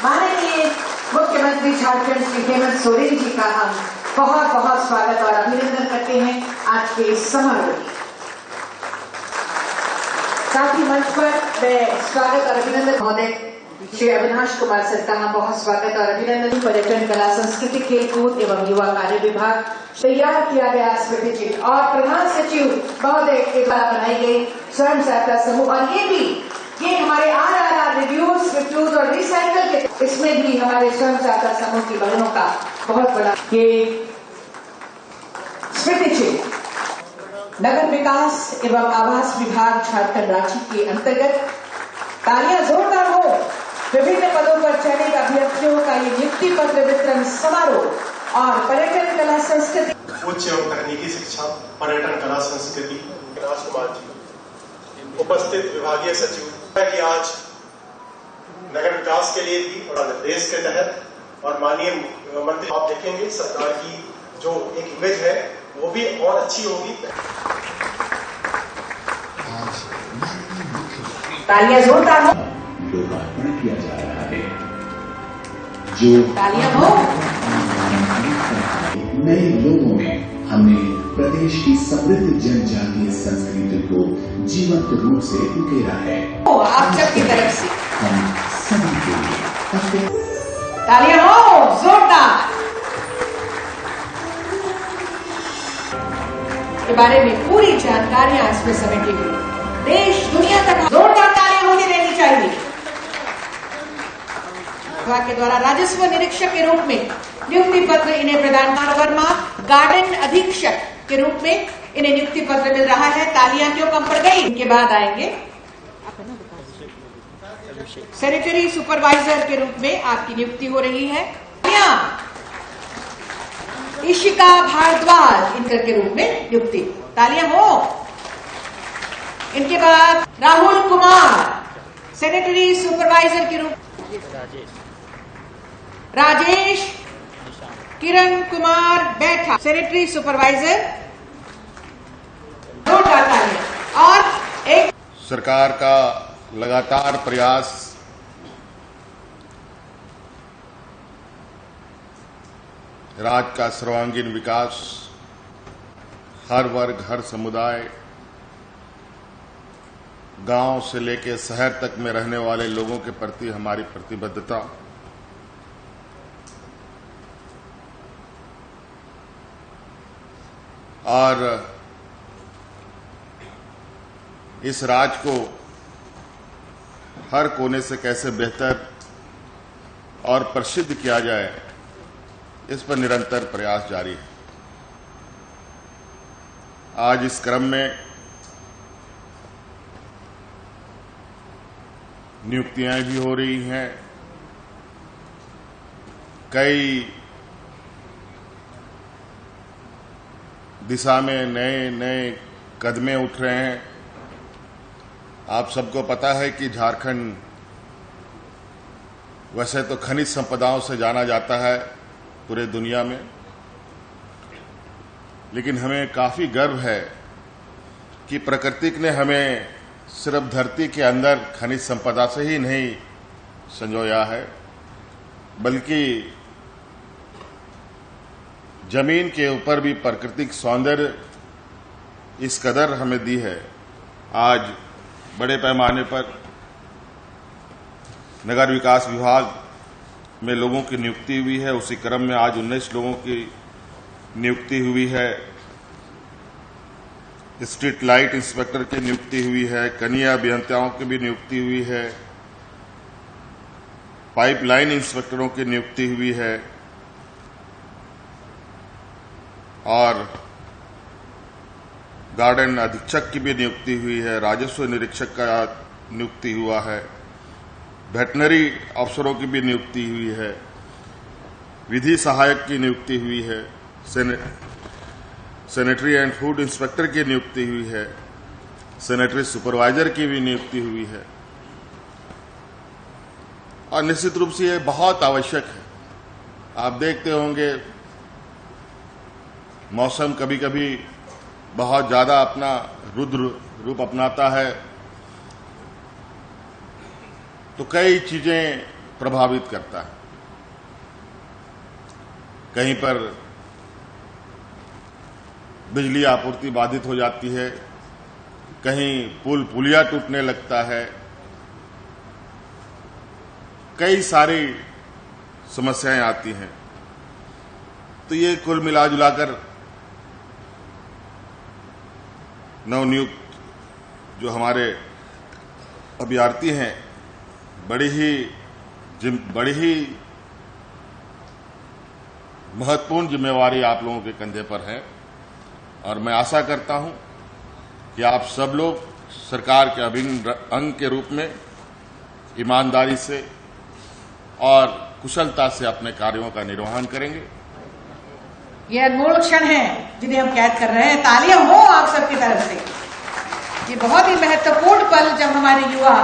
माननीय मुख्यमंत्री झारखंड श्री हेमंत सोरेन जी का हम बहुत बहुत स्वागत और अभिनंदन करते हैं आज के इस समारोह में। साथ ही मंच पर मैं स्वागत और अभिनंदन महोदय श्री अविनाश कुमार सर का हम बहुत स्वागत और अभिनंदन। पर्यटन, कला, संस्कृति, खेलकूद एवं युवा कार्य विभाग तैयार किया गया स्मृति चिन्ह और प्रधान सचिव महोदय के द्वारा बनाई गई स्वयं सहायता समूह और ये हमारे RRR रिव्यूज और रिसाइकल के इसमें भी हमारे स्वयं सहायता समूह की बहनों का बहुत बड़ा ये स्मृति चिन्ह नगर विकास एवं आवास विभाग झारखंड राज्य के अंतर्गत तालियां जोरदार हो। विभिन्न पदों पर चयनित अभ्यर्थियों का ये नियुक्ति पत्र वितरण समारोह और पर्यटन, कला, संस्कृति, उच्च एवं तकनीकी शिक्षा, पर्यटन, कला, संस्कृति राजकुमार जी, उपस्थित विभागीय सचिव की आज नगर विकास के लिए भी और निर्देश के तहत और माननीय मंत्री आप देखेंगे सरकार की जो एक इमेज है वो भी और अच्छी होगी। तालियां जोरदार हो। लोकार्पण किया जा रहा है जो तालियां हो। नए लोगों में हमने प्रदेश की समृद्ध जनजातीय संस्कृति को जीवंत रूप से उकेरा है। आप सबकी तरफ से हम सभी के लिए तालियां हो जोरदार। के बारे में पूरी जानकारियां इसमें समेटी हुई देश दुनिया तक जोरदार तालियां होती रहनी चाहिए। विभाग के द्वारा राजस्व निरीक्षक के रूप में नियुक्ति पत्र इन्हें प्रदान वर्मा गार्डन अधीक्षक के रूप में इन्हें नियुक्ति पत्र मिल रहा है। तालियां क्यों कम पड़ गई? इनके बाद आएंगे सैनिटरी सुपरवाइजर के रूप में आपकी नियुक्ति हो रही है। इशिका भारद्वाज इनकर के रूप में नियुक्ति। तालियां हो। इनके बाद राहुल कुमार सैनिटरी सुपरवाइजर के रूप, राजेश किरण कुमार बैठा सैनिटरी सुपरवाइजर। दो तालियां। और एक सरकार का लगातार प्रयास राज्य का सर्वांगीण विकास, हर वर्ग, हर समुदाय, गांव से लेकर शहर तक में रहने वाले लोगों के प्रति हमारी प्रतिबद्धता और इस राज्य को हर कोने से कैसे बेहतर और प्रसिद्ध किया जाए, इस पर निरंतर प्रयास जारी है। आज इस क्रम में नियुक्तियां भी हो रही हैं, कई दिशा में नए नए कदमें उठ रहे हैं। आप सबको पता है कि झारखंड वैसे तो खनिज संपदाओं से जाना जाता है पूरे दुनिया में, लेकिन हमें काफी गर्व है कि प्रकृति ने हमें सिर्फ धरती के अंदर खनिज संपदा से ही नहीं संजोया है, बल्कि जमीन के ऊपर भी प्राकृतिक सौंदर्य इस कदर हमें दी है। आज बड़े पैमाने पर नगर विकास विभाग में लोगों की नियुक्ति हुई है। उसी क्रम में आज 19 लोगों की नियुक्ति हुई है। स्ट्रीट लाइट इंस्पेक्टर की नियुक्ति हुई है, कनीय अभियंताओं की भी नियुक्ति हुई है, पाइपलाइन इंस्पेक्टरों की नियुक्ति हुई है और गार्डन अधीक्षक की भी नियुक्ति हुई है, राजस्व निरीक्षक का नियुक्ति हुआ है, वेटनरी अफसरों की भी नियुक्ति हुई है, विधि सहायक की नियुक्ति हुई है, सैनिटरी एंड फूड इंस्पेक्टर की नियुक्ति हुई है, सैनिटरी सुपरवाइजर की भी नियुक्ति हुई है। और निश्चित रूप से ये बहुत आवश्यक है। आप देखते होंगे मौसम कभी कभी बहुत ज्यादा अपना रुद्र रूप अपनाता है, तो कई चीजें प्रभावित करता है। कहीं पर बिजली आपूर्ति बाधित हो जाती है, कहीं पुल पुलिया टूटने लगता है, कई सारी समस्याएं आती हैं। तो ये कुल मिलाजुलाकर नवनियुक्त जो हमारे अभ्यर्थी हैं, बड़ी ही महत्वपूर्ण जिम्मेवारी आप लोगों के कंधे पर है। और मैं आशा करता हूं कि आप सब लोग सरकार के अभिन्न अंग के रूप में ईमानदारी से और कुशलता से अपने कार्यों का निर्वहन करेंगे। ये अनमोल क्षण है जिन्हें हम कैद कर रहे हैं। तालियां हो आप सबकी तरफ से। ये बहुत ही महत्वपूर्ण पल जब हमारे युवा